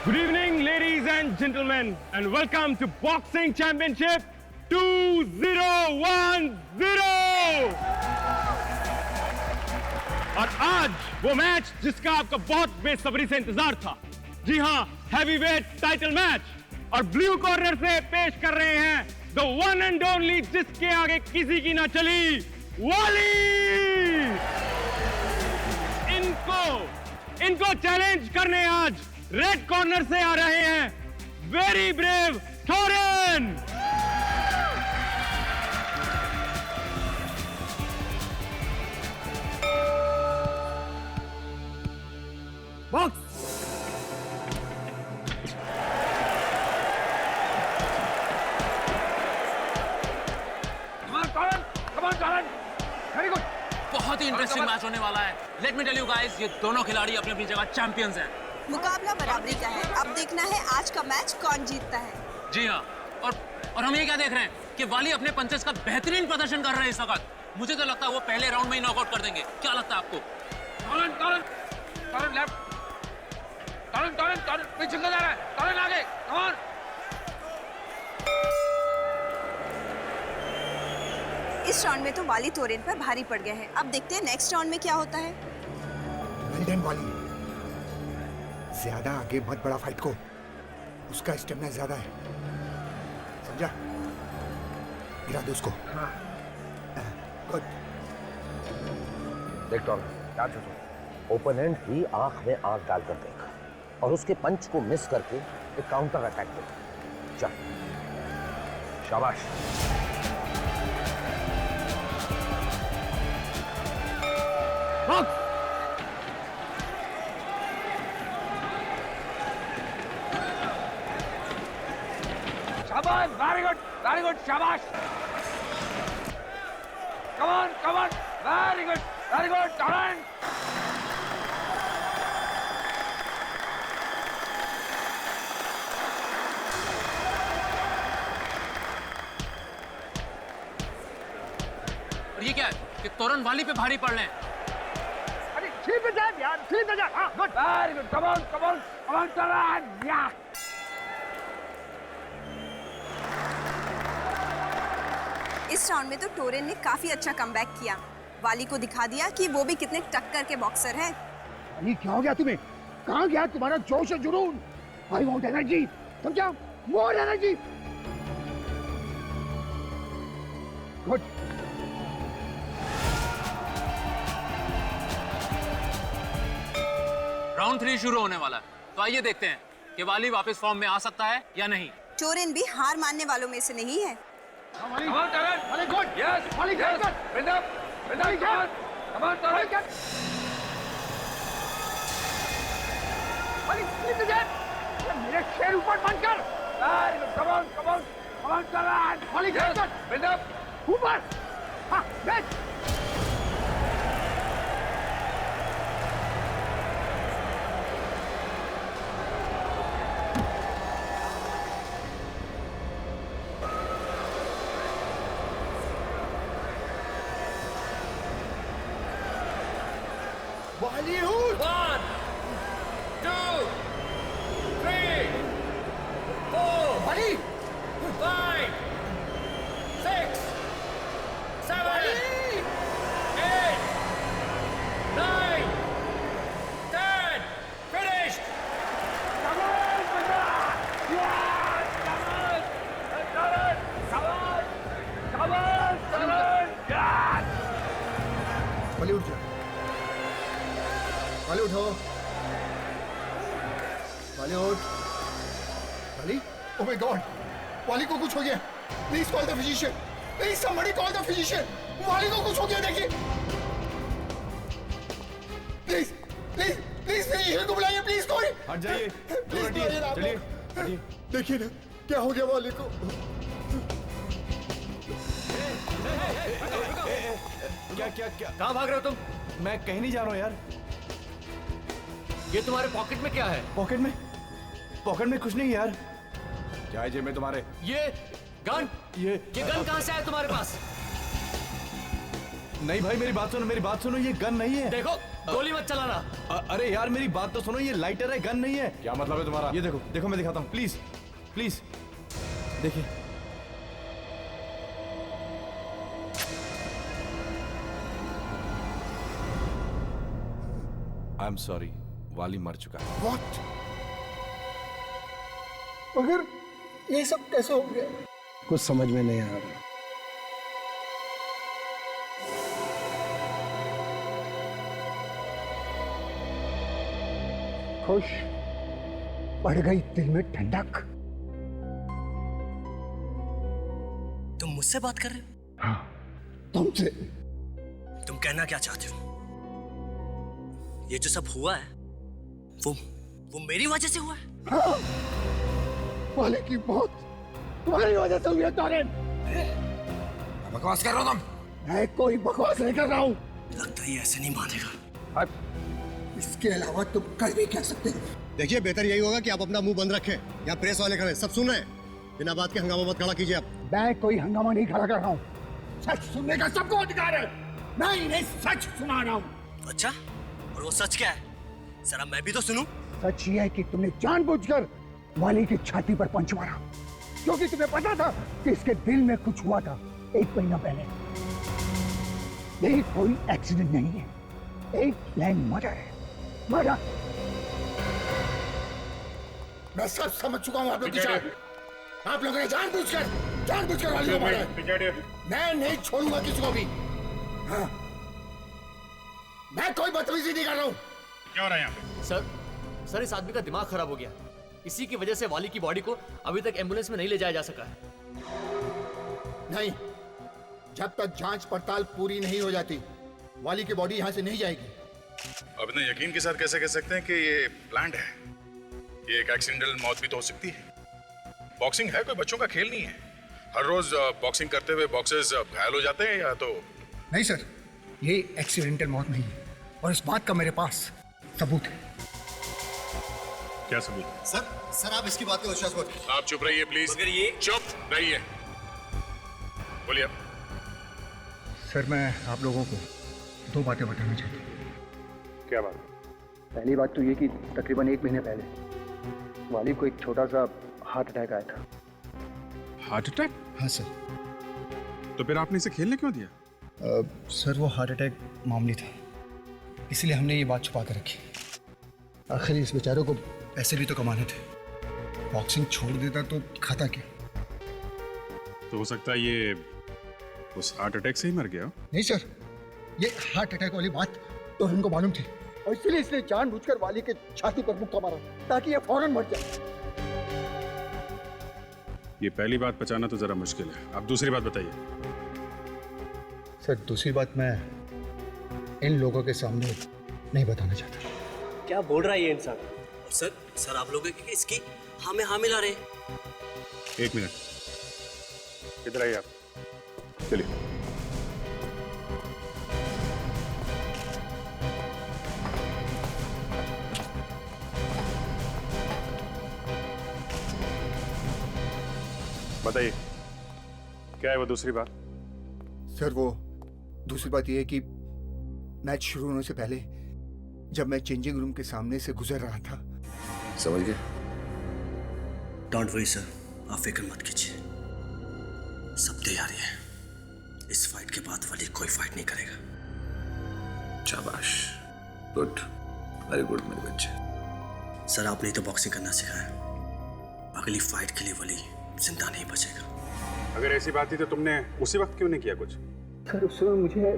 Good evening, ladies and gentlemen, and welcome to Boxing Championship 2010. और आज वो match जिसका आपका बहुत बेसब्री से इंतजार था। जी हाँ, हैवीवेट टाइटल मैच। और ब्लू कॉर्नर से पेश कर रहे हैं द वन एंड ओनली, जिसके आगे किसी की ना चली, वाली। इनको चैलेंज करने आज रेड कॉर्नर से आ रहे हैं वेरी ब्रेव टोरेन। बॉक्स। Very good. बहुत ही इंटरेस्टिंग मैच होने वाला है। Let me tell you guys, ये दोनों खिलाड़ी अपनी अपनी जगह चैंपियंस हैं। मुकाबला बराबरी का है। अब देखना है आज का मैच कौन जीतता है। जी हाँ, और हम ये क्या देख रहे हैं कि वाली अपने पंचेस का बेहतरीन प्रदर्शन कर रहे हैं इस वक्त। मुझे तो लगता है वो पहले राउंड में ही नॉकआउट कर देंगे। क्या लगता है आपको? टोरेन लेफ्ट, टोरेन पीछे जा रहा है, टोरेन आगे, कम ऑन। इस राउंड में तो वाली टोरेन पर भारी पड़ गए हैं। अब देखते हैं नेक्स्ट राउंड में क्या होता है। वेल डन वाली, ज्यादा आगे मत बढ़ा फाइट को, उसका स्टेमिना ज्यादा है, समझा? गिरा दो उसको। गुड। देख टॉम, क्या सोचो, ओपोनेंट ही आंख में आंख डालकर देगा और उसके पंच को मिस करके एक काउंटर अटैक देगा। चल, शाबाश। शाबाश, वेरी गुड, शाबाश। कम ऑन, वेरी गुड, टोरेन। और ये क्या है कि तोरन वाली पे भारी पड़ रहे हैं। अरे ठीक है यार, ठीक है। हाँ, good, very good. Come on, टोरेन। या इस राउंड में तो टोरेन ने काफी अच्छा कमबैक किया। वाली को दिखा दिया कि वो भी कितने टक्कर के बॉक्सर हैं। अरे क्या हो गया तुम्हें? कहाँ गया तुम्हारा जोश और जुनून? आई वांट एनर्जी, समझा? More energy. गुड। राउंड 3 शुरू होने वाला है, तो आइए देखते हैं कि वाली वापस फॉर्म में आ सकता है या नहीं। टोरेन भी हार मानने वालों में से नहीं है। Come on, Toren. Very good. Yes. Yes. Build up. Come on, Toren. मेरे शेर ऊपर बंद कर। Very good. Come on, Toren. Yes. Build up. ऊपर. हाँ, yes. बॉलीवुड। 1, 2, 3, 4, वाली, 5, 6, 7, 8, 9, 10. Finished. Come on, Bharat. Yes, come on. Toren. Yes. वाली उठ जा। वाली उठो। वाली उठ। वाली, ओह माय गॉड, वाली को कुछ हो गया। Please call the physician. Please somebody call the physician. वाली को कुछ हो गया, देखिए। प्लीज फिजिशियन को बुलाइए, प्लीज कोई। हट जाइए। प्लीज चलिए। देखिए ना क्या हो गया वाली को। क्या कहाँ भाग रहे हो तुम? मैं कहीं नहीं जा रहा हूँ यार। ये तुम्हारे पॉकेट में क्या है? पॉकेट में कुछ नहीं यार। क्या है जेब में तुम्हारे? ये गन कहाँ से है तुम्हारे पास? नहीं भाई, मेरी बात सुनो, ये गन नहीं है। देखो गोली मत चलाना। अरे यार मेरी बात तो सुनो, ये लाइटर है, गन नहीं है। क्या मतलब है तुम्हारा? ये देखो देखो, मैं दिखाता हूँ, प्लीज प्लीज देखिए। आई एम सॉरी, वाली मर चुका है। What? मगर ये सब कैसे हो गया? कुछ समझ में नहीं आ रहा। खुश बढ़ गई दिल में ठंडक। तुम मुझसे बात कर रहे हो? हाँ, तुमसे। तुम कहना क्या चाहते हो? ये जो सब हुआ है वो मेरी वजह से हुआ है? हाँ, वाले की मौत तुम्हारी वजह से हुई है टॉरेन। बकवास कर रहा हो तुम? मैं कोई बकवास नहीं कर रहा हूँ। लगता है ये ऐसे नहीं मानेगा। अब इसके अलावा तुम कर भी क्या सकते हो? देखिए, बेहतर यही होगा कि आप अपना मुंह बंद रखें। यहाँ प्रेस वाले खड़े, सब सुन रहे हैं। बिना बात के हंगामा मत खड़ा कीजिए आप। मैं कोई हंगामा नहीं खड़ा कर रहा हूँ। सच सुनने का सबको अधिकार है। मैं इन्हें सच सुना रहा हूँ। अच्छा, और वो सच क्या है? जरा मैं भी तो सुनूं। सच ये है कि तुमने जानबूझकर वाली की छाती पर पंच मारा, क्योंकि तुम्हें पता था कि इसके दिल में कुछ हुआ था 1 महीना पहले। ये कोई एक्सीडेंट नहीं है, एक प्लान मर्डर है। मर्डर। मैं सब समझ चुका हूँ आप लोग की चाल। आप लोगों ने जानबूझकर वाली को मारा है। मैं नहीं छोड़ूंगा किसी को भी। हाँ, मैं कोई बदतमीजी नहीं कर रहा हूँ। क्या हो रहा है यहाँ पे? सर इस आदमी का दिमाग खराब हो गया। इसी की वजह से वाली की बॉडी को अभी तक एम्बुलेंस में नहीं ले जाया जा सका है। नहीं, जब तक जांच पड़ताल पूरी नहीं हो जाती वाली की बॉडी यहाँ से नहीं जाएगी। अब इतने यकीन के साथ कैसे कह सकते हैं कि ये प्लान्ड है? ये एक एक्सीडेंटल मौत भी तो हो सकती है। बॉक्सिंग है कोई बच्चों का खेल नहीं है। हर रोज बॉक्सिंग करते हुए बॉक्सर्स घायल हो जाते हैं या तो। नहीं सर, ये एक्सीडेंटल मौत नहीं है और इस बात का मेरे पास सबूत है। क्या सबूत? सर आप इसकी बात का विश्वास मत कीजिए। आप चुप रहिए प्लीज। मगर ये चुप रहिए। बोलिए। सर, मैं आप लोगों को 2 बातें बताना चाहता हूँ। क्या बात? पहली बात तो ये कि तकरीबन 1 महीने पहले वाली को एक छोटा सा हार्ट अटैक आया था। Heart attack? हाँ सर। तो फिर आपने इसे खेलने क्यों दिया? सर, वो हार्ट अटैक मामूली था, इसलिए हमने ये बात छुपा कर रखी। आखिर इस बेचारे को पैसे भी तो कमाने थे। बॉक्सिंग छोड़ देता तो खाता क्या? तो हो सकता है ये उस हार्ट अटैक से ही मर गया। नहीं सर, ये हार्ट अटैक वाली बात तो उनको मालूम थी और इसलिए इसने जानबूझकर वाली के छाती पर मुक्का मारा ताकि ये फौरन मर जाए। ये पहली बात बचाना तो जरा मुश्किल है। आप दूसरी बात बताइए। सर, दूसरी बात मैं इन लोगों के सामने नहीं बताना चाहता। क्या बोल रहा है ये इंसान? सर आप लोग इसकी हाँ में हाँ मिला रहे हैं। 1 मिनट, किधर आइए आप। चलिए। बताइए, क्या है वो दूसरी बात? सर, वो दूसरी बात ये है कि मैच शुरू होने से पहले जब मैं चेंजिंग रूम के सामने से गुजर रहा था। समझ गए? डोंट वरी सर, आप फिक्र मत कीजिए, सब तैयारी है। इस फाइट के बाद वाली कोई फाइट नहीं करेगा। शाबाश, गुड, वेरी गुड मेरे बच्चे। सर, आपने तो बॉक्सिंग करना सिखाया, अगली फाइट के लिए वली जिंदा नहीं बचेगा। अगर ऐसी बात थी तो तुमने उसी वक्त क्यों नहीं किया कुछ? सर, उस समय मुझे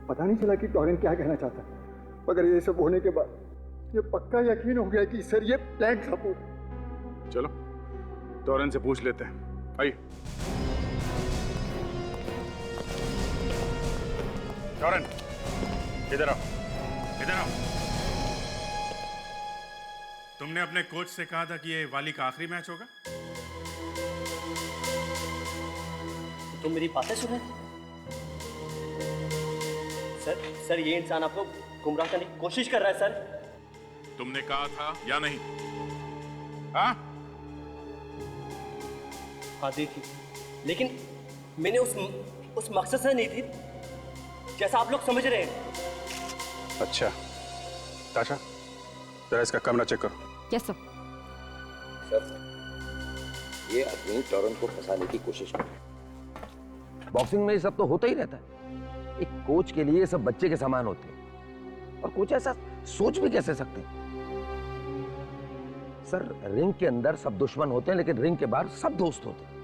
पता नहीं चला कि टॉरेन क्या कहना चाहता, मगर ये सब होने के बाद ये पक्का यकीन हो गया कि सर ये प्लान था पूरा। चलो टॉरेन से पूछ लेते हैं। आइए। टॉरेन, इधर आओ, इधर आओ। तुमने अपने कोच से कहा था कि ये वाली का आखिरी मैच होगा। तुम मेरी बातें सुने? सर ये इंसान आपको गुमराह करने की कोशिश कर रहा है सर। तुमने कहा था या नहीं? हाँ? हाँ दी थी, लेकिन मैंने उस मकसद से नहीं थी जैसा आप लोग समझ रहे हैं। अच्छा, ताशा, जरा इसका कमरा चेक करो। Yes sir. सर, ये आदमी टोरन को फंसाने की कोशिश कर रहा है। बॉक्सिंग में ये सब तो होता ही रहता है। एक कोच के लिए ये सब बच्चे के समान होते हैं, और कोच ऐसा सोच भी कैसे सकते हैं? सर, रिंग के अंदर सब दुश्मन होते हैं, लेकिन रिंग के बाहर सब दोस्त होते हैं।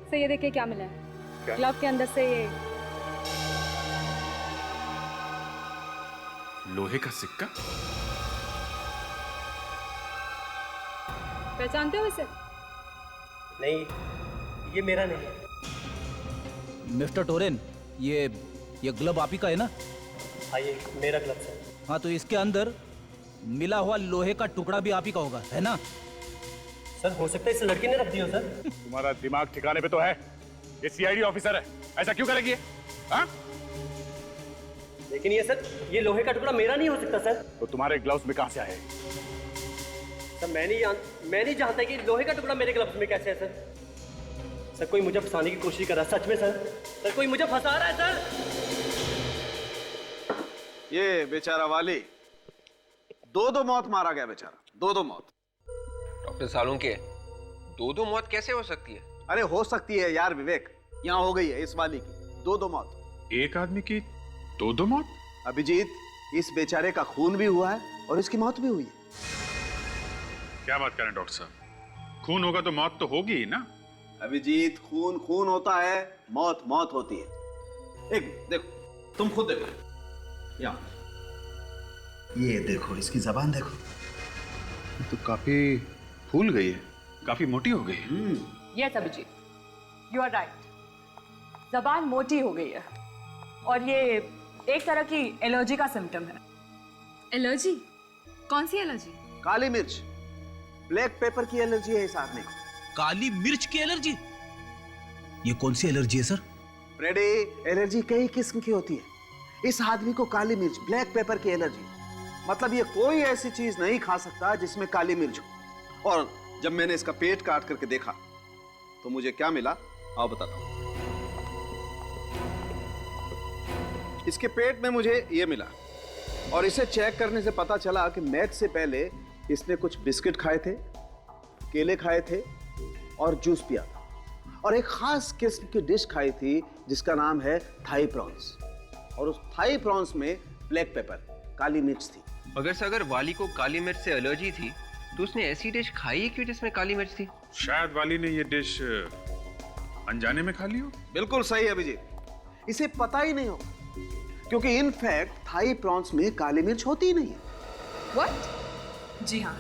सर ये देखिए क्या मिला है। ग्लव के अंदर से ये लोहे का सिक्का। पहचानते हो इसे? नहीं, ये मेरा नहीं है। मिस्टर टोरेन, ये ग्लव आप ही का है ना? हाँ, ये मेरा ग्लव है। हाँ, तो इसके अंदर मिला हुआ लोहे का टुकड़ा भी आप ही का होगा, है ना? सर, हो सकता है इस लड़की ने रख दिया सर। तुम्हारा दिमाग ठिकाने पे तो है? ये सीआईडी ऑफिसर है, ऐसा क्यों करेगी? हाँ? लेकिन ये लोहे का टुकड़ा मेरा नहीं हो सकता सर। तो तुम्हारे ग्लव्स में कहां से आए? सर, मैं नहीं जानता कि लोहे का टुकड़ा मेरे ग्लव्स में कैसे है सर। सर, कोई मुझे फंसाने की कोशिश कर रहा है, सच में सर कोई मुझे फंसा रहा है सर। ये बेचारा वाली, दो मौत मारा गया बेचारा, दो मौत। डॉक्टर सालुंके, दो मौत कैसे हो सकती है? अरे हो सकती है यार विवेक, यहाँ हो गई है इस वाली की दो मौत। एक आदमी की दो मौत? अभिजीत, इस बेचारे का खून भी हुआ है और इसकी मौत भी हुई है। क्या बात करें डॉक्टर साहब, खून होगा तो मौत तो होगी ही ना? अभिजीत, खून होता है, मौत होती है। एक देखो, तुम खुद देखो, यहाँ ये देखो, इसकी जबान देखो, तो काफी फूल गई है, काफी मोटी हो गई है। Yes Abhijit, you are right. जबान मोटी हो गई है और ये एक तरह की एलर्जी का सिम्टम है। एलर्जी? कौन सी एलर्जी? काली मिर्च, ब्लैक पेपर की एलर्जी है इस आदमी को। काली मिर्च की एलर्जी? ये कौन सी एलर्जी है सर? फ्रेडी, एलर्जी कई किस्म की होती है। इस आदमी को काली मिर्च, ब्लैक पेपर की एलर्जी, मतलब ये कोई ऐसी चीज नहीं खा सकता जिसमें काली मिर्च हो। और जब मैंने इसका पेट काट करके देखा तो मुझे क्या मिला, आओ बताता हूं। इसके पेट में मुझे ये मिला, और इसे चेक करने से पता चला कि मैच से पहले इसने कुछ बिस्किट खाए थे, केले खाए थे और जूस पिया था, और एक खास किस्म की डिश खाई थी जिसका नाम है थाई प्रॉन्स, और उस थाई प्रॉन्स में ब्लैक पेपर, काली मिर्च थी। अगर वाली को काली मिर्च से एलर्जी थी तो उसने ऐसी डिश खाई है क्यों जिसमें काली मिर्च थी? शायद वाली ने ये डिश अनजाने में खा ली हो। बिल्कुल सही अभिजीत, इसे पता ही नहीं होगा, क्योंकि इनफैक्ट थाई प्रॉन्स में काली मिर्च होती ही नहीं है। व्हाट? जी हाँ,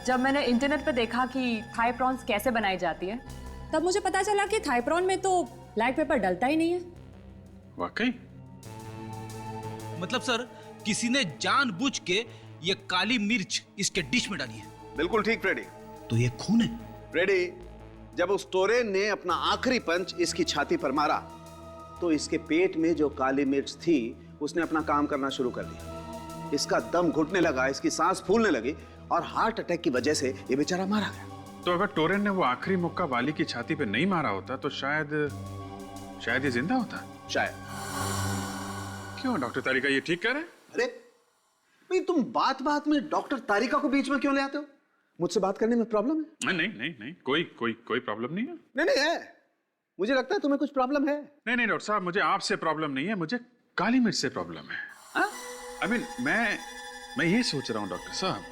जब मैंने इंटरनेट पर देखा कि थाई प्रॉन्स कैसे बनाई जाती है, तब मुझे पता चला कि थाई प्रॉन में तो ब्लैक पेपर डलता ही नहीं है। वाकई? मतलब सर, किसी ने जानबूझ के ये काली मिर्च इसके डिश में डाली है? बिल्कुल ठीक फ्रेडी। तो ये खून है? फ्रेडी, जब उस टोरेन ने अपना आखिरी पंच इसकी छाती पर मारा तो इसके पेट में जो काली मिर्च थी उसने अपना काम करना शुरू कर दिया। इसका दम घुटने लगा, इसकी सांस फूलने लगी, और हार्ट अटैक की वजह से ये बेचारा मारा गया। तो अगर टोरेन ने वो आखिरी मुक्का वाली की छाती पे नहीं मारा होता तो शायद ये जिंदा होता। शायद। क्यों डॉक्टर तारिका ये ठीक कह रहे हैं? अरे भाई, तुम बात में डॉक्टर तारिका को बीच में क्यों ले आते हो? मुझसे बात करने में प्रॉब्लम है? नहीं, कोई प्रॉब्लम नहीं है। नहीं है, मुझे लगता है तुम्हें कुछ प्रॉब्लम है। नहीं डॉक्टर साहब, मुझे आपसे प्रॉब्लम नहीं है, मुझे काली मिर्च से प्रॉब्लम है। आई मीन, मैं ये सोच रहा हूँ डॉक्टर साहब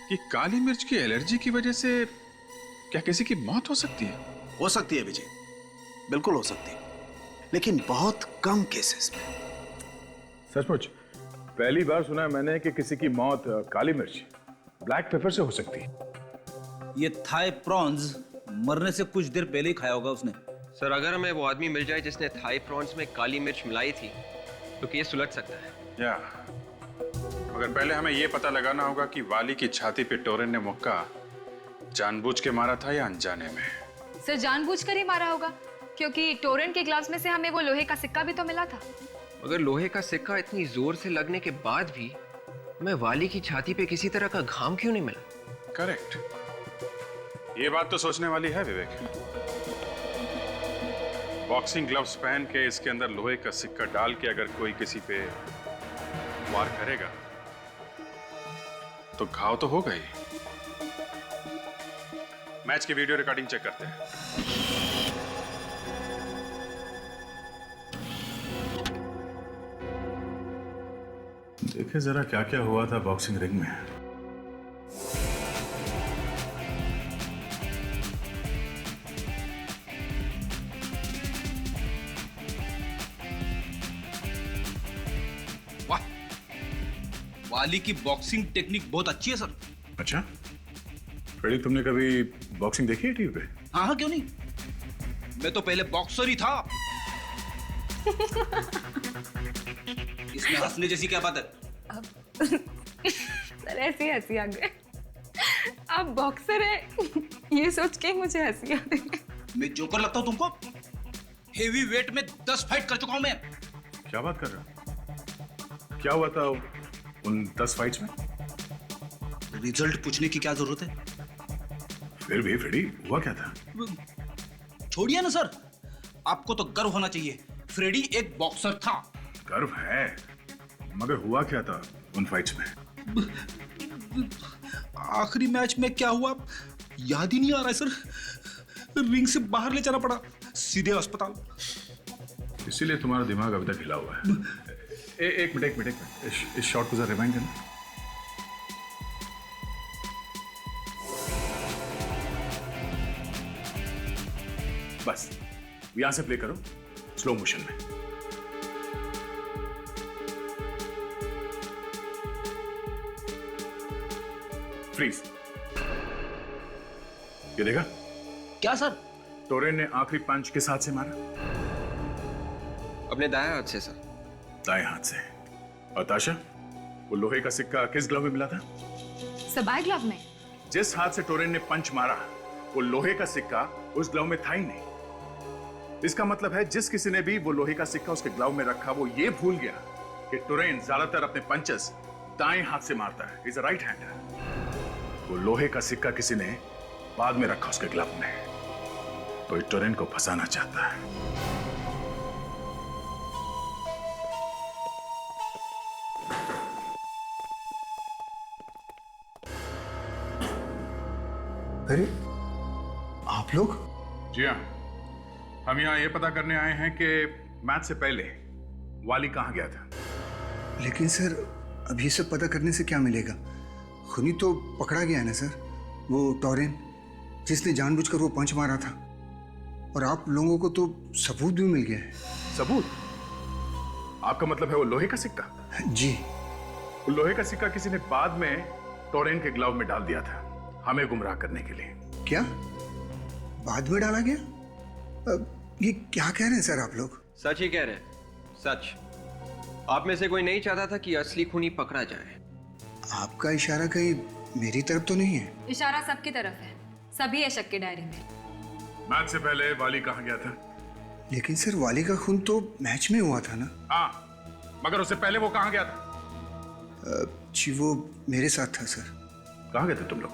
कि काली मिर्च की एलर्जी की वजह से क्या किसी की मौत हो सकती है? हो सकती है विजय, बिल्कुल हो सकती है, लेकिन बहुत कम केसेस में। सचमुच पहली बार सुना है मैंने कि किसी की मौत काली मिर्च, ब्लैक पेपर से हो सकती है। ये थाई प्रॉन्स मरने से कुछ देर पहले ही खाया होगा उसने। सर, अगर हमें वो आदमी मिल जाए जिसने थाई प्रॉन्स में काली मिर्च मिलाई थी तो केस सुलझ सकता है। या मगर पहले हमें ये पता लगाना होगा कि वाली की छाती पे टोरेन ने मुक्का जानबूझ के मारा था या अनजाने में। सर, जानबूझकर ही मारा होगा, क्योंकि टोरेन के ग्लव्स में से हमें वो लोहे का सिक्का भी तो मिला था। अगर लोहे का सिक्का इतनी जोर से लगने के बाद भी हमें वाली की छाती पे किसी तरह का घाव क्यों नहीं मिला? करेक्ट, ये बात तो सोचने वाली है विवेक। बॉक्सिंग ग्लव्स पहन के इसके अंदर लोहे का सिक्का डाल के अगर कोई किसी पे वार करेगा तो घाव तो होगा ही। मैच की वीडियो रिकॉर्डिंग चेक करते हैं। देखे जरा क्या क्या हुआ था बॉक्सिंग रिंग में। वाह, वाली की बॉक्सिंग टेक्निक बहुत अच्छी है सर। अच्छा फ्रेडी, तुमने कभी बॉक्सिंग देखी है टीवी पे? हाँ हाँ, क्यों नहीं, मैं तो पहले बॉक्सर ही था। इसमें हंसने जैसी क्या बात है? सर ऐसी हंसी आ गई। आप बॉक्सर है ये सोच के मुझे हंसी आ रही। मैं जोकर लगता हूँ तुमको? हेवी वेट में 10 फाइट कर चुका हूं मैं। क्या बात कर रहे हो? क्या हुआ था उन 10 फाइट्स में? रिजल्ट पूछने की क्या जरूरत है? फिर भी फ्रेडी, हुआ क्या था? छोड़िए ना सर, आपको तो गर्व होना चाहिए। फ्रेडी एक बॉक्सर था। गर्व है, मगर हुआ क्या था उन फाइट्स में? आखिरी मैच में क्या हुआ याद ही नहीं आ रहा है सर। रिंग से बाहर ले जाना पड़ा, सीधे अस्पताल। इसीलिए तुम्हारा दिमाग अभी तक हिला हुआ है। एक मिनट इस शॉट को जरा रिवाइंड करना। बस यहां से प्ले करो स्लो मोशन में। फ्रीज। ये देखा? क्या सर? टोरेन ने आखिरी पंच किस हाथ से मारा? अपने दाएं हाथ से सर। दाएं हाथ से। और ताशा, वो लोहे का सिक्का किस ग्लव में मिला था? सबाई ग्लव में। जिस हाथ से टोरेन ने पंच मारा वो लोहे का सिक्का उस ग्लव में था ही नहीं। इसका मतलब है जिस किसी ने भी वो लोहे का सिक्का उसके ग्लव में रखा वो ये भूल गया कि टोरेन ज्यादातर अपने पंचेस दाएं हाथ से मारता है। Is a right hander. वो लोहे का सिक्का किसी ने बाद में रखा उसके ग्लव में, तो टोरेन को फंसाना चाहता है। अरे आप लोग? जी हाँ, हम यहाँ ये पता करने आए हैं कि मैच से पहले वाली कहाँ गया था। लेकिन सर अब ये सब पता करने से क्या मिलेगा? खूनी तो पकड़ा गया है ना सर, वो टोरेन जिसने जानबूझकर वो पंच मारा था। और आप लोगों को तो सबूत भी मिल गया है। सबूत? आपका मतलब है वो लोहे का सिक्का? जी। वो लोहे का सिक्का किसी ने बाद में टोरेन के ग्लव में डाल दिया था हमें गुमराह करने के लिए। क्या बाद में डाला गया? ये क्या कह रहे हैं सर आप लोग? सच ही कह रहे हैं, सच। आप में से कोई नहीं चाहता था कि असली खूनी पकड़ा जाए। आपका इशारा कहीं मेरी तरफ तो नहीं है? इशारा सबकी तरफ है, सभी है शक के दायरे में। मैच से पहले वाली कहाँ गया था? लेकिन सर वाली का खून तो मैच में हुआ था ना? हाँ, मगर उससे पहले वो कहाँ गया था? जी वो मेरे साथ था सर। कहाँ गए थे तुम लोग?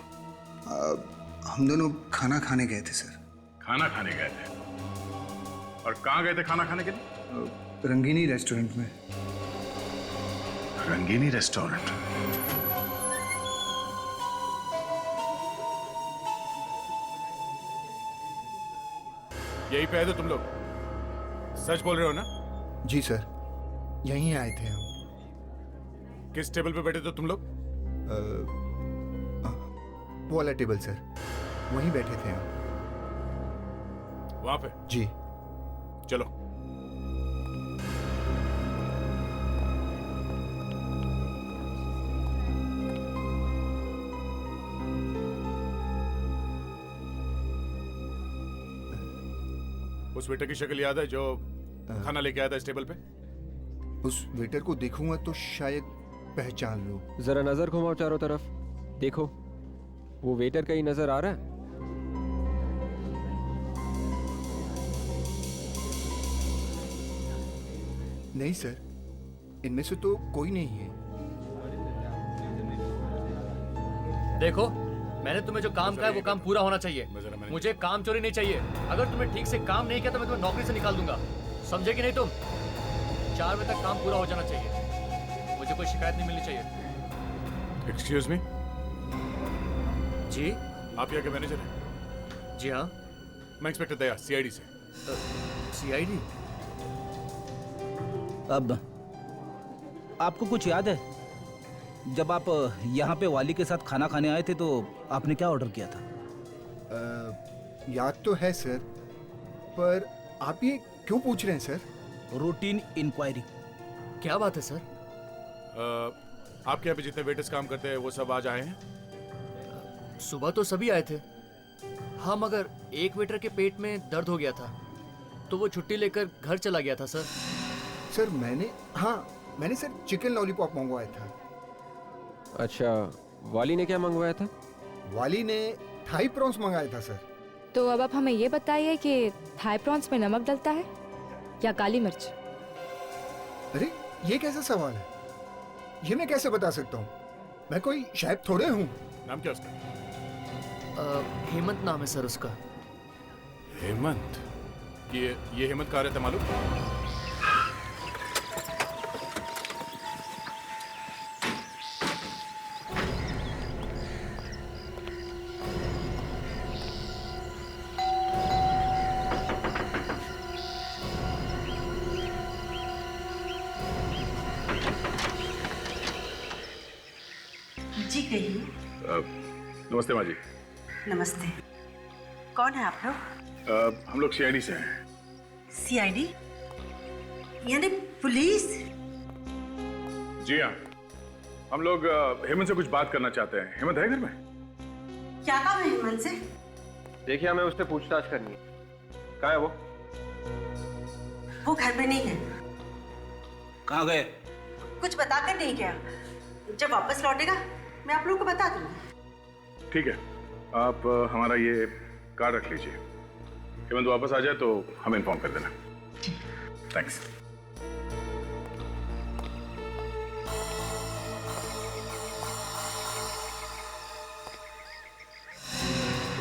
हम दोनों खाना खाने गए थे सर। खाना खाने गए थे? और कहाँ गए थे खाना खाने के लिए? रंगीनी रेस्टोरेंट में। रंगीनी रेस्टोरेंट? यही पे है तो तुम लोग सच बोल रहे हो ना? जी सर, यहीं आए थे हम। किस टेबल पे बैठे थे तुम लोग? वो वाला टेबल सर, वहीं बैठे थे हम। वहां पे? जी। चलो। उस वेटर की शक्ल याद है जो खाना लेके आया था इस टेबल पे? उस वेटर को देखूंगा तो शायद पहचान लूं। जरा नजर घुमाओ चारों तरफ, देखो वो वेटर कहीं नजर आ रहा है? नहीं सर, इनमें से तो कोई नहीं है। देखो, मैंने तुम्हें जो काम कहा है वो काम पूरा होना चाहिए। मुझे काम चोरी नहीं चाहिए। अगर तुम्हें ठीक से काम नहीं किया तो मैं तुम्हें नौकरी से निकाल दूंगा। समझे कि नहीं तुम? 4 बजे तक काम पूरा हो जाना चाहिए। मुझे कोई शिकायत नहीं मिलनी चाहिए। एक्सक्यूज मी, जी आप यहाँ के मैनेजर हैं? जी हाँ। मैं इंस्पेक्टर दया, सीआईडी से। सीआईडी? अब आपको कुछ याद है जब आप यहाँ पे वाली के साथ खाना खाने आए थे तो आपने क्या ऑर्डर किया था? याद तो है सर, पर आप ये क्यों पूछ रहे हैं सर? Routine inquiry. क्या बात है सर? आपके यहाँ पे जितने वेटर्स काम करते हैं वो सब आज आए हैं? सुबह तो सभी आए थे हाँ, मगर एक वेटर के पेट में दर्द हो गया था तो वो छुट्टी लेकर घर चला गया था सर। सर मैंने सर चिकन लॉलीपॉप मंगवाया था। अच्छा, वाली ने क्या मंगवाया था? वाली ने थाई प्रॉन्स मंगाया था सर। तो अब आप हमें ये बताइए कि थाई प्रॉन्स में नमक डलता है या काली मिर्च? अरे ये कैसा सवाल है, ये मैं कैसे बता सकता हूँ? मैं कोई शेफ थोड़े हूँ। नाम क्या उसका? हेमंत नाम है सर उसका। हेमंत? ये हेमंत कहाँ रहता मालूम? जी कहिए। नमस्ते माँ जी। नमस्ते। कौन है आप लोग? हम लोग सीआईडी से हैं। सीआईडी यानी पुलिस? जी हाँ, हम लोग हेमंत से कुछ बात करना चाहते हैं। हेमंत है घर में? क्या काम है हेमंत से? देखिए, हमें उससे पूछताछ करनी है। कहाँ है वो? वो घर में नहीं है। कहाँ गए? कुछ बताकर नहीं गया। जब वापस लौटेगा मैं आप लोगों को बता दूंगी। ठीक है, आप हमारा ये कार्ड रख लीजिए। हेमंत वापस आ जाए तो हमें इन्फॉर्म कर देना। थैंक्स।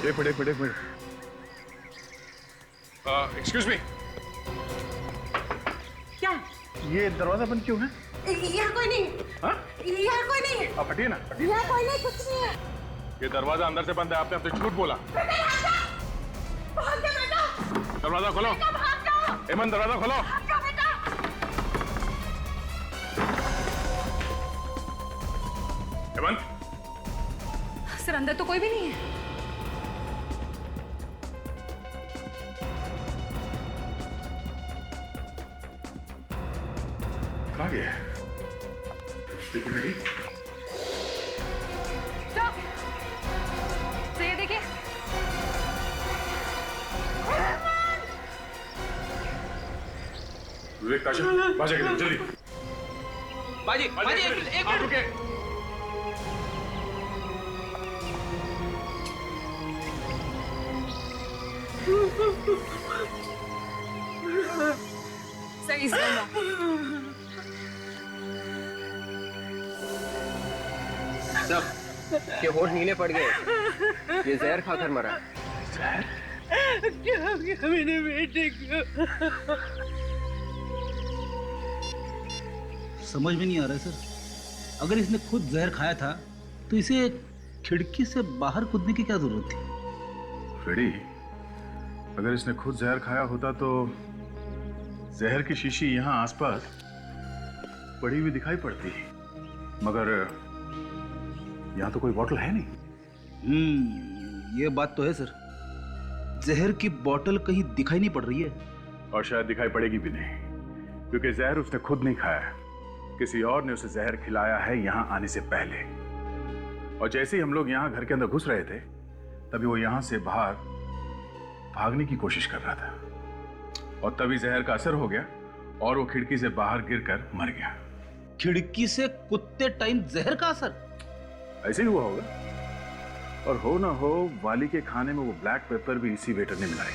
एक मिनट। Excuse me. क्या? ये दरवाजा बंद क्यों है? यहाँ कोई नहीं। हाँ? यहाँ कोई नहीं। आप हटिए ना। यहाँ कोई नहीं, कुछ नहीं है। ये दरवाजा अंदर से बंद है, आपने अब तक झूठ बोला। दरवाजा खोलो। हेमंत, दरवाजा खोलो। हेमंत। सर अंदर तो कोई भी नहीं है। कहाँ गया? देखो मेरी। स्टॉप। तो ये देखिए। विवेक, ताशा, बाजा के जल्दी। बाजी, एक आप रुके। सही सुना। सब के होठ नीले पड़ गए। ये जहर खाकर मरा। क्या हो गया मेरे बेटे को? समझ में नहीं आ रहा है सर। अगर इसने खुद जहर खाया था तो इसे खिड़की से बाहर कूदने की क्या जरूरत थी? फ्रेडी, अगर इसने खुद जहर खाया होता तो जहर की शीशी यहाँ आसपास पड़ी हुई दिखाई पड़ती, मगर यहाँ तो कोई बोतल है नहीं। ये बात तो है सर। जहर की बोतल कहीं दिखाई नहीं पड़ रही है। और शायद दिखाई पड़ेगी भी नहीं, क्योंकि जहर उसने खुद नहीं खाया, किसी और ने उसे जहर खिलाया है यहाँ आने से पहले। और जैसे ही हम लोग यहाँ घर के अंदर घुस रहे थे, तभी वो यहाँ से बाहर भागने की कोशिश कर रहा था, और तभी जहर का असर हो गया और वो खिड़की से बाहर गिरकर मर गया। खिड़की से कूदते टाइम जहर का असर? ऐसे ही हुआ होगा, और हो ना हो वाली के खाने में वो ब्लैक पेपर भी इसी वेटर ने मिलाई।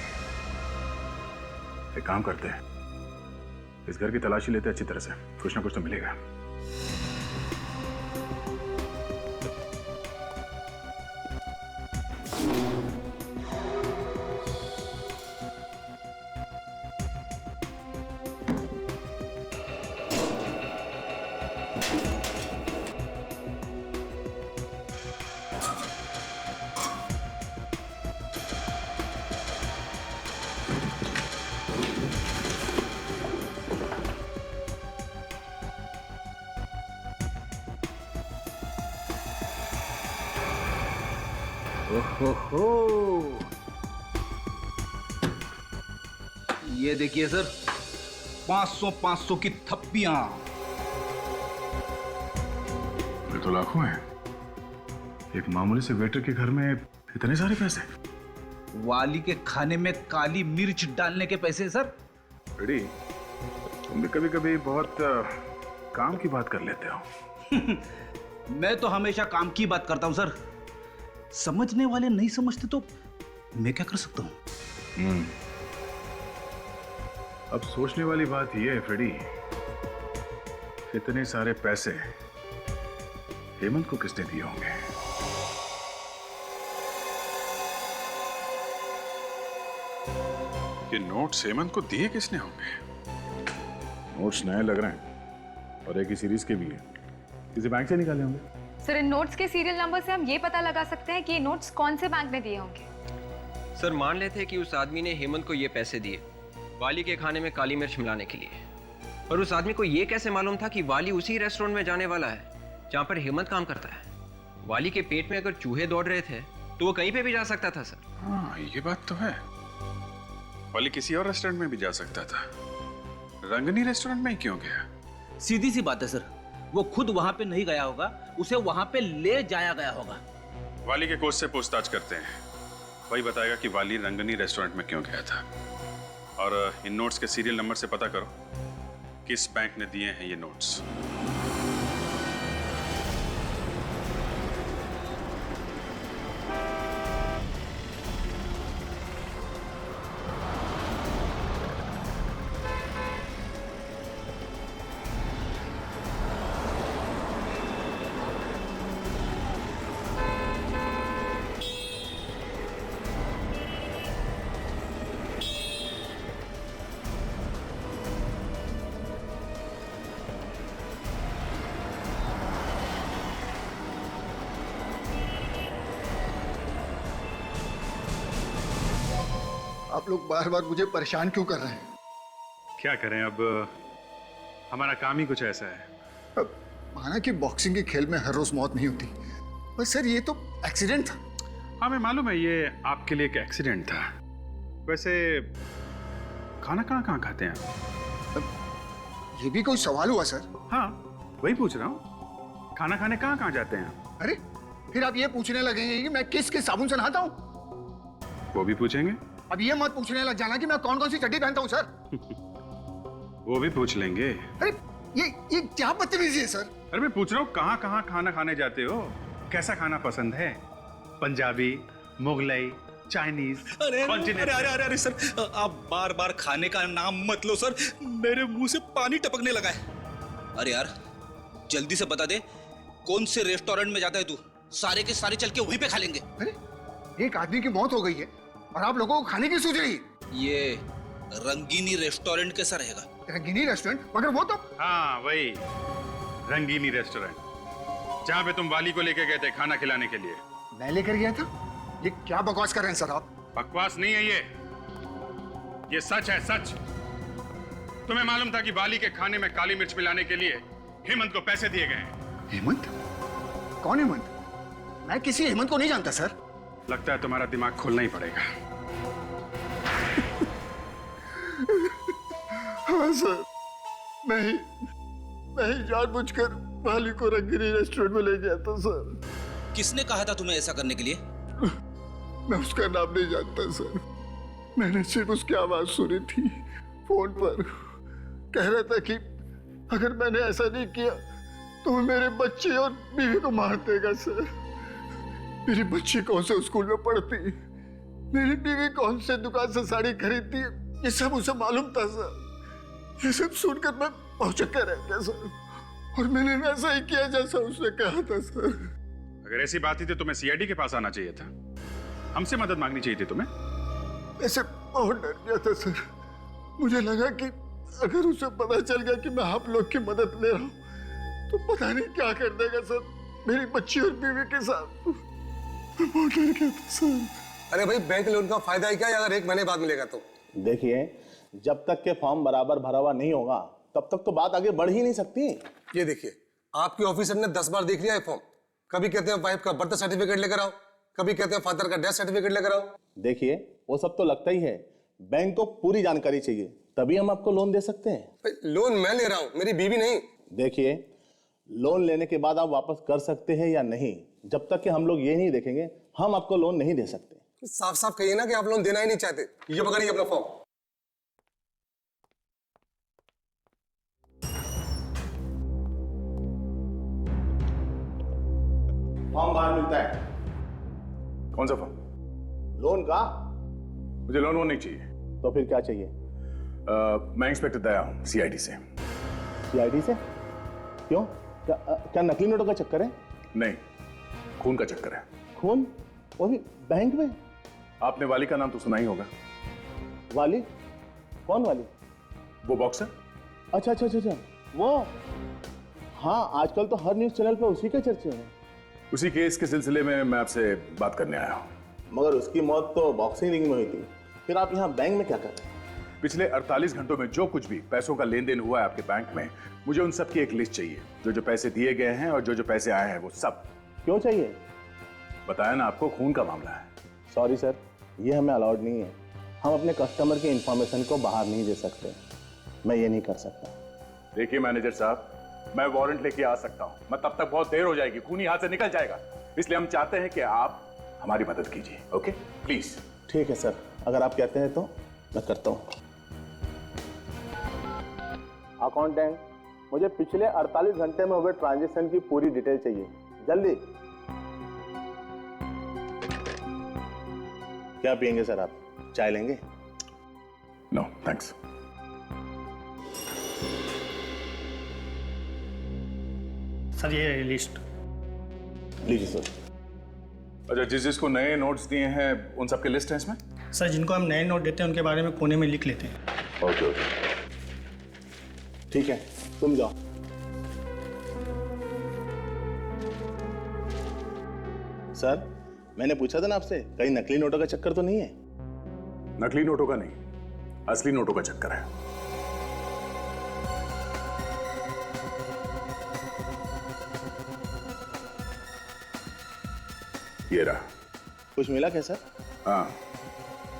एक काम करते हैं, इस घर की तलाशी लेते अच्छी तरह से, कुछ ना कुछ तो मिलेगा। हो ये देखिए सर, 500 की थप्पियां। ये तो लाखों हैं। एक मामूली से वेटर के घर में इतने सारे पैसे। वाली के खाने में काली मिर्च डालने के पैसे सर। रेडी, तुम भी कभी कभी बहुत काम की बात कर लेते हो। मैं तो हमेशा काम की बात करता हूं सर। समझने वाले नहीं समझते तो मैं क्या कर सकता हूं? अब सोचने वाली बात यह है फ्रेडी, इतने सारे पैसे हेमंत को किसने दिए होंगे? ये नोट्स हेमंत को दिए किसने होंगे? नोट्स नए लग रहे हैं और एक ही सीरीज के भी है। किसी बैंक से निकाले होंगे। सर, इन नोट्स के सीरियल नंबर से हम ये पता लगा सकते हैं कि ये नोट्स कौन से बैंक ने दिए होंगे। सर मान लेते हैं कि उस आदमी ने हेमंत को ये पैसे दिए वाली के खाने में काली मिर्च मिलाने के लिए, पर उस आदमी को ये कैसे मालूम था कि वाली उसी रेस्टोरेंट में जाने वाला है जहाँ पर हेमंत काम करता है? वाली के पेट में अगर चूहे दौड़ रहे थे तो वो कहीं पे भी जा सकता था सर। हाँ, ये बात तो है। वाली किसी और रेस्टोरेंट में भी जा सकता था, रंगनी रेस्टोरेंट में ही क्यों गया? सीधी सी बात है सर, वो खुद वहां पे नहीं गया होगा, उसे वहां पे ले जाया गया होगा। वाली के कोच से पूछताछ करते हैं, वही बताएगा कि वाली रंगनी रेस्टोरेंट में क्यों गया था। और इन नोट्स के सीरियल नंबर से पता करो किस बैंक ने दिए हैं ये नोट्स। आप लोग बार बार मुझे परेशान क्यों कर रहे हैं? क्या करें, अब हमारा काम ही कुछ ऐसा है। अब माना कि बॉक्सिंग के खेल में हर रोज मौत नहीं होती, पर सर ये तो एक्सीडेंट था। हाँ मैं मालूम है, ये आपके लिए एक एक्सीडेंट था। वैसे खाना कहाँ खाते हैं आप? ये भी कोई सवाल हुआ सर? हाँ वही पूछ रहा हूँ, खाना खाने कहाँ जाते हैं? अरे फिर आप ये पूछने लगेंगे कि मैं किस साबुन से नहाता हूँ? वो भी पूछेंगे। अब ये मत पूछने लग जाना कि मैं कौन कौन सी चड्डी पहनता हूँ सर। वो भी पूछ लेंगे। अरे ये क्या बदतमीजी है सर? अरे मैं पूछ रहा हूँ कहाँ खाना खाने जाते हो, कैसा खाना पसंद है? पंजाबी, मुगलई, चाइनीज? अरे सर, आप बार बार खाने का नाम मत लो सर, मेरे मुंह से पानी टपकने लगा है। अरे यार जल्दी से बता दे, कौन से रेस्टोरेंट में जाता है तू? सारे के सारे चल के वहीं पे खा लेंगे। अरे एक आदमी की मौत हो गई है और आप लोगों को खाने की सूझ रही है। ये रंगीनी रेस्टोरेंट कैसा रहेगा? रंगीनी रेस्टोरेंट? मगर वो तो हाँ वही रंगीनी रेस्टोरेंट, जहाँ पे तुम वाली को लेके गए थे खाना खिलाने के लिए। मैं लेकर गया था? ये क्या बकवास कर रहे हैं सर आप? बकवास नहीं है ये सच है, सच। तुम्हें मालूम था कि वाली के खाने में काली मिर्च मिलाने के लिए हेमंत को पैसे दिए गए हैं। हेमंत? कौन हेमंत? मैं किसी हेमंत को नहीं जानता सर। लगता है तुम्हारा दिमाग खोलना ही पड़ेगा। हाँ सर, मैं ही जानबूझकर वाली को रंगीनी रेस्टोरेंट में ले गया था सर। किसने कहा था तुम्हें ऐसा करने के लिए? मैं उसका नाम नहीं जानता सर, मैंने सिर्फ उसकी आवाज सुनी थी फोन पर। कह रहा था कि अगर मैंने ऐसा नहीं किया तो वो मेरे बच्चे और बीवी को मार देगा सर। मेरी बच्ची कौन से स्कूल में पढ़ती, मेरी बीवी कौन से दुकान से साड़ी खरीदती, ये सब उसे मालूम था सर। ये सब सुनकर मैं भौचक्का रह गया सर, और मैंने वैसा ही किया जैसा उसने कहा था सर। अगर ऐसी बात थी तो तुम्हें सीआईडी के पास आना चाहिए था, हमसे मदद मांगनी चाहिए थी तुम्हें। ऐसे बहुत डर गया था सर, मुझे लगा कि अगर उसे पता चल गया कि मैं आप लोग की मदद ले रहा हूँ तो पता नहीं क्या कर देगा सर मेरी बच्ची और बीवी के साथ। मैं बहुत डर गया था सर। अरे भाई बैंक लोन का फायदा ही क्या अगर 1 महीने बाद मिलेगा तो? देखिए जब तक के फॉर्म बराबर भरा हुआ नहीं होगा तब तक तो बात आगे बढ़ ही नहीं सकती। ये देखिए आपके ऑफिसर ने 10 बार देख लिया है फॉर्म, कभी कहते हैं वाइफ का बर्थ सर्टिफिकेट लेकर आओ, कभी कहते हैं फादर का डेथ सर्टिफिकेट लेकर आओ। देखिए वो सब तो लगता ही है, बैंक को पूरी जानकारी चाहिए, तभी हम आपको लोन दे सकते हैं। लोन मैं ले रहा हूँ, मेरी बीवी नहीं। देखिए लोन लेने के बाद आप वापस कर सकते हैं या नहीं, जब तक कि हम लोग ये नहीं देखेंगे हम आपको लोन नहीं दे सकते। साफ साफ कहिए ना कि आप लोन देना ही नहीं चाहते। ये पकड़िए अपना फॉर्म। फॉर्म बाहर मिलता है। कौन सा फॉर्म? लोन का? मुझे लोन वोन नहीं चाहिए। तो फिर क्या चाहिए? मैं इंस्पेक्टर दया हूँ सीआईडी से। सीआईडी से? क्यों? क्या नकली नोटों का चक्कर है? नहीं, खून का चक्कर है। खून? वो भी बैंक में? आपने वाली का नाम तो सुना ही होगा। वाली? कौन वाली? वो बॉक्सर। अच्छा अच्छा अच्छा, वो हाँ, आजकल तो हर न्यूज चैनल पे उसी के चर्चे हैं। उसी केस के सिलसिले में मैं आपसे बात करने आया हूँ। मगर उसकी मौत तो बॉक्सिंग रिंग में हुई थी, फिर आप यहाँ बैंक में क्या कर रहे हैं? पिछले 48 घंटों में जो कुछ भी पैसों का लेन देन हुआ है आपके बैंक में, मुझे उन सब की एक लिस्ट चाहिए। जो पैसे दिए गए हैं और जो पैसे आए हैं वो सब। क्यों चाहिए? बताया ना आपको, खून का मामला है। सॉरी सर, ये हमें अलाउड नहीं है। हम अपने कस्टमर की इंफॉर्मेशन को बाहर नहीं दे सकते। मैं ये नहीं कर सकता। देखिए मैनेजर साहब, मैं वारंट लेके आ सकता हूँ, मैं तब तक बहुत देर हो जाएगी, खूनी हाथ से निकल जाएगा। इसलिए हम चाहते हैं कि आप हमारी मदद कीजिए। Okay please. ठीक है सर, अगर आप कहते हैं तो मैं करता हूँ। अकाउंटेंट, मुझे पिछले 48 घंटे में हुए ट्रांजैक्शन की पूरी डिटेल चाहिए, जल्दी। क्या पियेंगे सर आप? चाय लेंगे? No thanks. सर ये लिस्ट लीजिए सर। अच्छा, जिसको नए नोट्स दिए हैं उन सबकी लिस्ट है इसमें? सर जिनको हम नए नोट देते हैं उनके बारे में कोने में लिख लेते हैं। ओके ओके, ठीक है, तुम जाओ। सर मैंने पूछा था ना आपसे, कहीं नकली नोटों का चक्कर तो नहीं है? नकली नोटों का नहीं, असली नोटों का चक्कर है। ये रहा। कुछ मिला क्या सर? हाँ,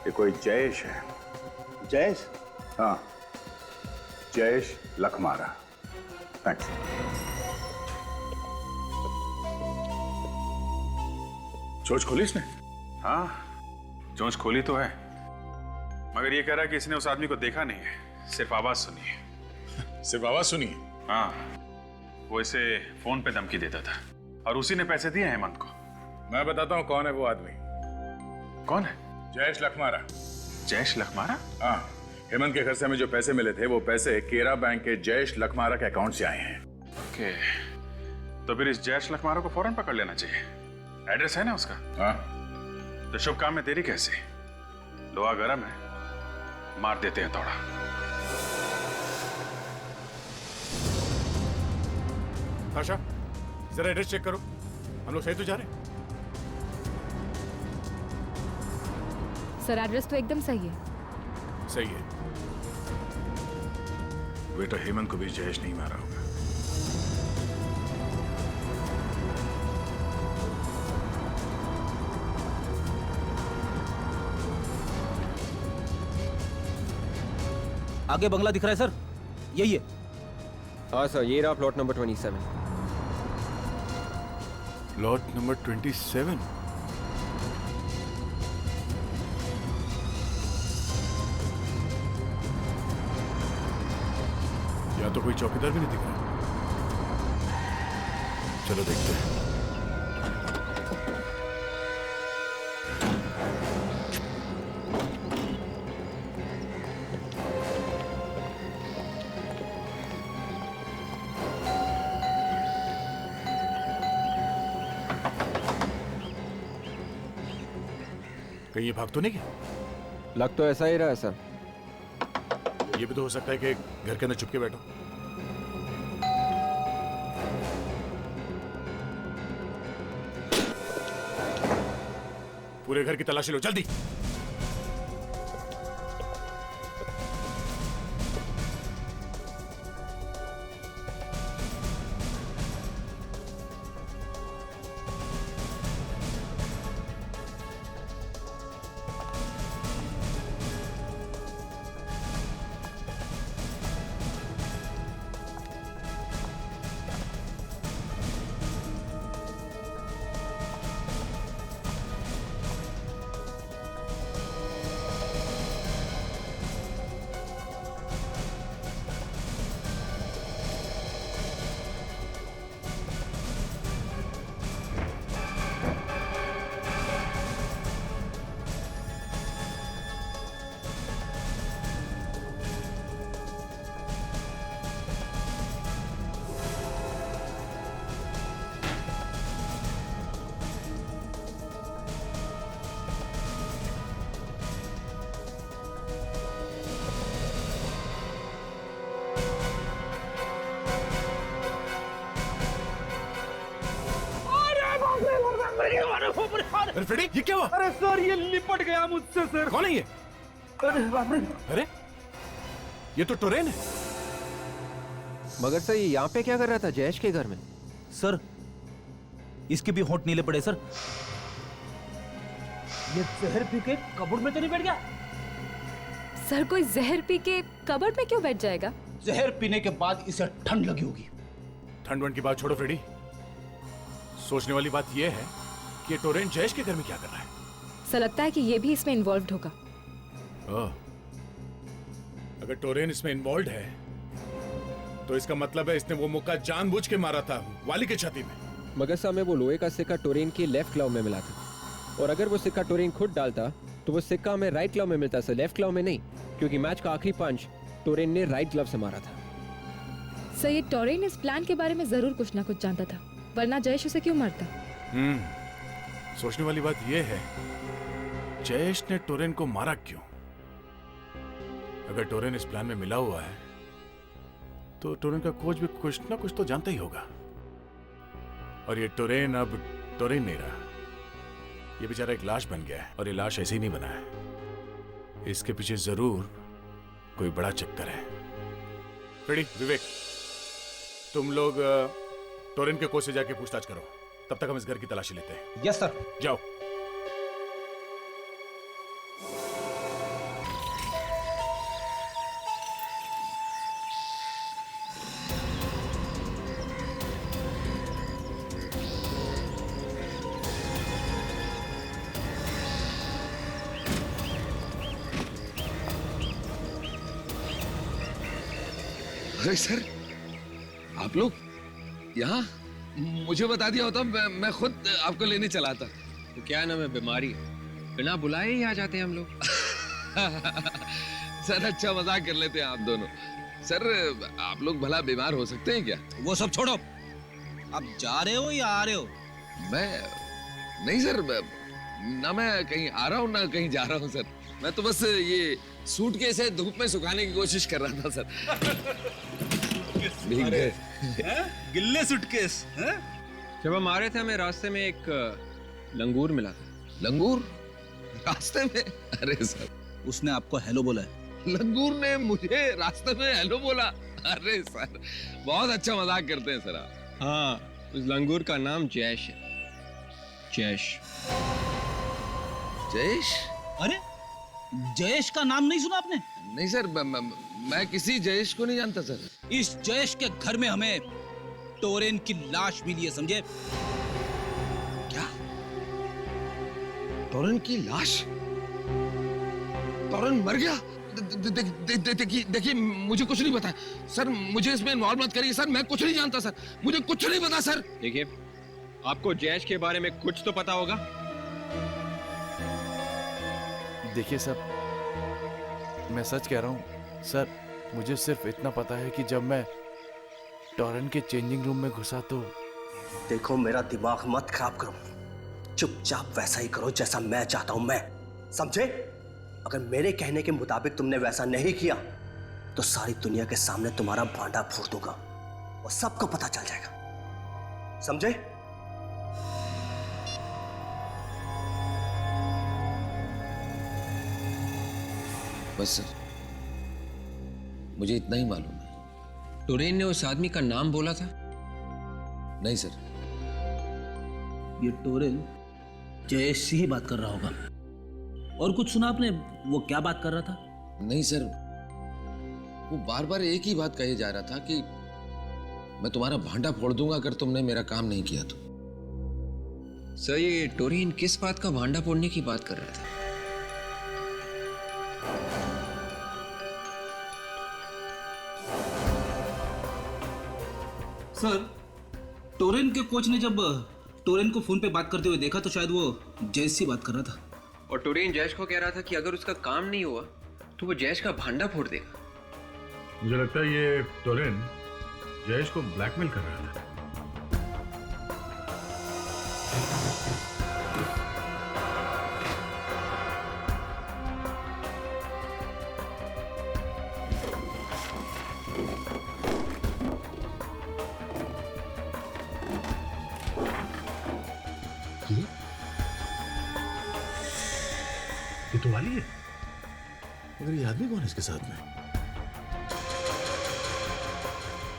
ये कोई जयेश है। जयेश? हाँ, जयेश लखमारा। थैंक्स। चोंच खोली इसने? हाँ, चोंच खोली तो है, मगर ये कह रहा है कि इसने उस आदमी को देखा नहीं है, सिर्फ आवाज सुनी है। सिर्फ आवाज सुनी है? हाँ, वो इसे फोन पे धमकी देता था और उसी ने पैसे दिए हेमंत को। मैं बताता हूँ कौन है वो आदमी। कौन है? जयेश लखमारा। जयेश लखमारा? हाँ, हेमंत के घर से हमें जो पैसे मिले थे वो पैसे केरा बैंक के जयेश लखमारा के अकाउंट से आए हैं। ओके, तो फिर इस जयेश लखमारा को फौरन पकड़ लेना चाहिए। एड्रेस है ना उसका? हाँ। तो शुभ काम में देरी कैसे? लोहा गरम है, मार देते हैं थोड़ा। आशा, जरा एड्रेस चेक करो, हम लोग सही तो जा रहे हैं? सर एड्रेस तो एकदम सही है। सही है। बेटा हेमंत को भी जयेश नहीं मारा होगा। आगे बंगला दिख रहा है सर, यही है। हाँ सर, ये रहा प्लॉट नंबर 27। Plot number 27? या तो कोई चौकीदार भी नहीं दिख रहा। चलो देखते हैं। कहीं ये भाग तो नहीं गया? लग तो ऐसा ही रहा है सर। ये भी तो हो सकता है कि घर के अंदर छुपके बैठो। पूरे घर की तलाशी लो जल्दी। अरे फ्रेडी, ये क्या हुआ? अरे सर, ये लिपट गया मुझसे सर। कौन है ये? अरे बाप रे। अरे ये तो टोरेन है। मगर सर ये यहाँ पे क्या कर रहा था जयेश के घर में? सर इसके भी होंठ नीले पड़े सर। ये जहर पी के कबर्ड में तो नहीं बैठ गया? सर कोई जहर पी के कबर्ड में क्यों बैठ जाएगा? जहर पीने के बाद इसे ठंड लगी होगी। ठंड वंड की बात छोड़ो फ्रेडी, सोचने वाली बात यह है कि ये टोरेन जयेश के घर में क्या कर रहा है? सर लगता है कि ये भी इसमें इन्वॉल्व होगा। ओह, अगर टोरेन इसमें इन्वॉल्व है तो इसका मतलब है इसने वो मुक्का जानबूझ के मारा था वाली की छाती में। मगर साहब में वो लोहे का सिक्का टोरेन के लेफ्ट क्लाव में मिला था, और अगर वो सिक्का टोरेन खुद डालता तो वो सिक्का हमें राइट क्लाव में मिलता सर, लेफ्ट क्लाव में नहीं, क्योंकि मैच का आखिरी पंच टोरेन ने राइट ग्लव से मारा था। सर ये टोरेन इस प्लान के बारे में जरूर कुछ ना कुछ जानता था, वरना जयेश उसे क्यों मारता? सोचने वाली बात यह है जयेश ने टोरेन को मारा क्यों? अगर टोरेन इस प्लान में मिला हुआ है तो टोरेन का कोच भी कुछ ना कुछ तो जानता ही होगा, और ये टोरेन अब टोरेन नहीं रहा, ये बेचारा एक लाश बन गया है, और ये लाश ऐसे ही नहीं बना है, इसके पीछे जरूर कोई बड़ा चक्कर है। फ्रेडी, विवेक, तुम लोग टोरेन के कोच से जाके पूछताछ करो, तब तक हम इस घर की तलाशी लेते हैं। Yes sir. जाओ। अरे सर, आप लोग यहाँ? मुझे बता दिया होता मैं खुद आपको लेने चला था। तो क्या नाम है, बीमारी बिना बुलाए ही आ जाते हैं हम लोग। सर अच्छा मजाक कर लेते हैं आप दोनों। सर आप लोग भला बीमार हो सकते हैं क्या? वो सब छोड़ो, आप जा रहे हो या आ रहे हो? मैं नहीं सर, ना मैं कहीं आ रहा हूँ ना कहीं जा रहा हूँ सर, मैं तो बस ये सूटकेस है धूप में सुखाने की कोशिश कर रहा था सर। गिल्ले सूटकेस? जब हम आ रहे थे हमें रास्ते में एक लंगूर मिला था। लंगूर रास्ते में? अरे सर, उसने आपको हेलो बोला है? लंगूर ने मुझे रास्ते में हेलो बोला? अरे सर बहुत अच्छा मजाक करते हैं सर आप। हाँ, उस लंगूर का नाम जयेश है। जयेश। जयेश? अरे जयेश का नाम नहीं सुना आपने? नहीं सर, मैं किसी जयेश को नहीं जानता सर। इस जयेश के घर में हमें टोरेन की लाश मिली है, समझे? क्या? टोरेन की लाश? टोरेन मर गया? देखिए मुझे कुछ नहीं पता सर, मुझे इसमें इन्वॉल्व मत करिए सर, मैं कुछ नहीं जानता सर, मुझे कुछ नहीं पता सर। देखिए, आपको जयेश के बारे में कुछ तो पता होगा। देखिए सर, मैं सच कह रहा हूँ सर, मुझे सिर्फ इतना पता है कि जब मैं टोरेन के चेंजिंग रूम में घुसा तो। देखो मेरा दिमाग मत खराब करो, चुपचाप वैसा ही करो जैसा मैं चाहता हूं मैं, समझे? अगर मेरे कहने के मुताबिक तुमने वैसा नहीं किया तो सारी दुनिया के सामने तुम्हारा भांडा फोड़ दूंगा और सबको पता चल जाएगा, समझे? बस सर, मुझे इतना ही मालूम है। टोरेन ने उस आदमी का नाम बोला था? नहीं सर। ये टोरेन जयेश से ही बात कर रहा होगा। और कुछ सुना आपने? वो क्या बात कर रहा था? नहीं सर, वो बार बार एक ही बात कहे जा रहा था कि मैं तुम्हारा भांडा फोड़ दूंगा अगर तुमने मेरा काम नहीं किया तो। सर ये टोरेन किस बात का भांडा फोड़ने की बात कर रहा था? सर, टोरेन के कोच ने जब टोरेन को फोन पे बात करते हुए देखा तो शायद वो जयेश से बात कर रहा था। और टोरेन जयेश को कह रहा था कि अगर उसका काम नहीं हुआ तो वो जयेश का भांडा फोड़ देगा। मुझे लगता है ये टोरेन जयेश को ब्लैकमेल कर रहा था। तो वाली है, मगर ये आदमी कौन है इसके साथ में?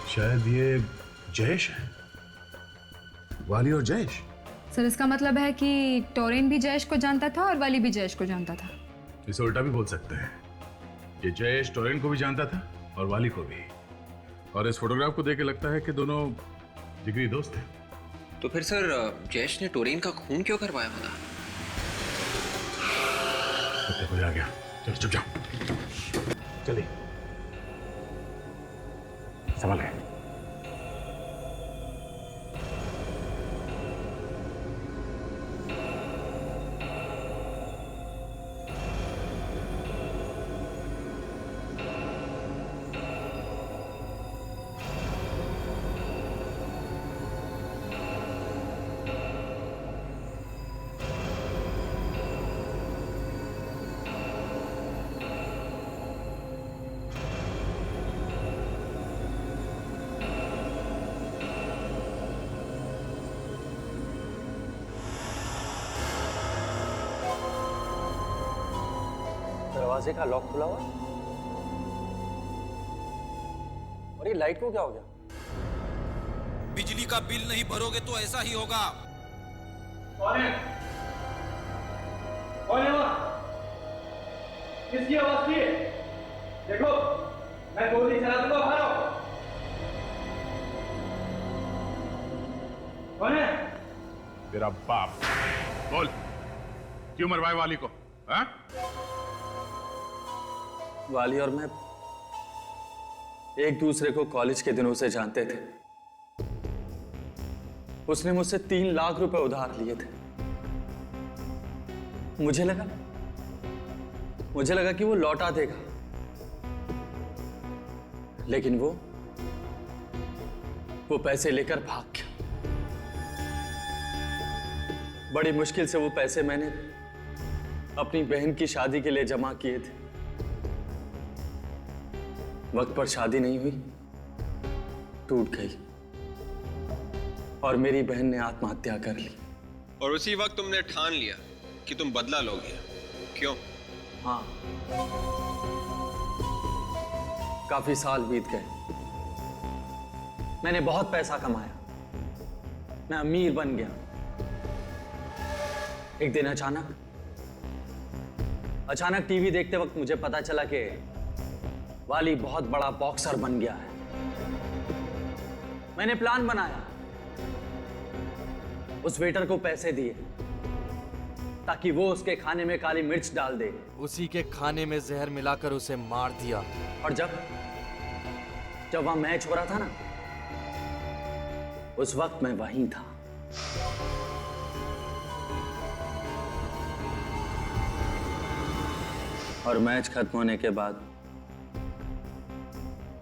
शायद ये जयेश है। वाली और जयेश। सर इसका मतलब है कि टोरेन भी जयेश को जानता था और वाली भी जयेश को जानता था। इसे उल्टा भी बोल सकते हैं, ये जयेश टोरेन को भी जानता था और वाली को भी। और इस फोटोग्राफ को देख के लगता है कि दोनों जिगरी दोस्त हैं। तो फिर सर जयेश ने टोरेन का खून क्यों करवाया होगा? कुछ आ गया, चलो चुप जाओ, चलिए संभाल गए। दरवाजे का लॉक खुला हुआ और ये लाइट को क्या हो गया? बिजली का बिल नहीं भरोगे तो ऐसा ही होगा। कौन है? कौन है वहाँ? किसकी आवाज थी? देखो, मैं गोली चला दूंगा, बाहर आओ। कौन है? तेरा बाप। बोल, क्यों मरवाए वाली को? हाँ? वाली और मैं एक दूसरे को कॉलेज के दिनों से जानते थे। उसने मुझसे 3 लाख रुपए उधार लिए थे। मुझे लगा कि वो लौटा देगा, लेकिन वो पैसे लेकर भाग गया। बड़ी मुश्किल से वो पैसे मैंने अपनी बहन की शादी के लिए जमा किए थे। वक्त पर शादी नहीं हुई, टूट गई और मेरी बहन ने आत्महत्या कर ली। और उसी वक्त तुमने ठान लिया कि तुम बदला लोगे। क्यों? हाँ, काफी साल बीत गए, मैंने बहुत पैसा कमाया, मैं अमीर बन गया। एक दिन अचानक टीवी देखते वक्त मुझे पता चला कि वाली बहुत बड़ा बॉक्सर बन गया है। मैंने प्लान बनाया, उस वेटर को पैसे दिए ताकि वो उसके खाने में काली मिर्च डाल दे। उसी के खाने में जहर मिलाकर उसे मार दिया। और जब वहां मैच हो रहा था ना, उस वक्त मैं वहीं था। और मैच खत्म होने के बाद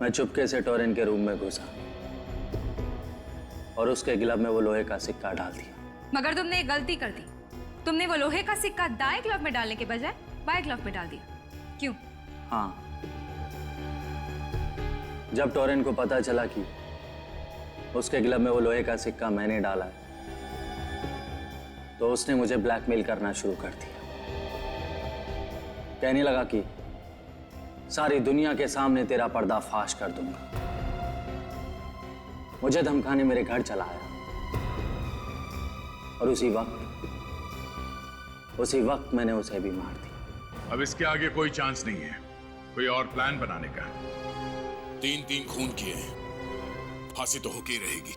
मैं चुपके से टोरेन के रूम में घुसा और उसके ग्लव में वो लोहे का सिक्का डाल दिया। मगर तुमने एक गलती कर दी। तुमने वो लोहे का सिक्का दाएं ग्लव में डालने के बजाय बाएं ग्लव में डाल दिया। क्यों? हाँ, जब टोरेन को पता चला कि उसके ग्लव में वो लोहे का सिक्का मैंने डाला है, तो उसने मुझे ब्लैकमेल करना शुरू कर दिया। कहने लगा कि सारी दुनिया के सामने तेरा पर्दाफाश कर दूंगा। मुझे धमकाने मेरे घर चला आया और उसी वक्त मैंने उसे भी मार दिया। अब इसके आगे कोई चांस नहीं है कोई और प्लान बनाने का। 3 खून किए, फांसी तो होके ही रहेगी।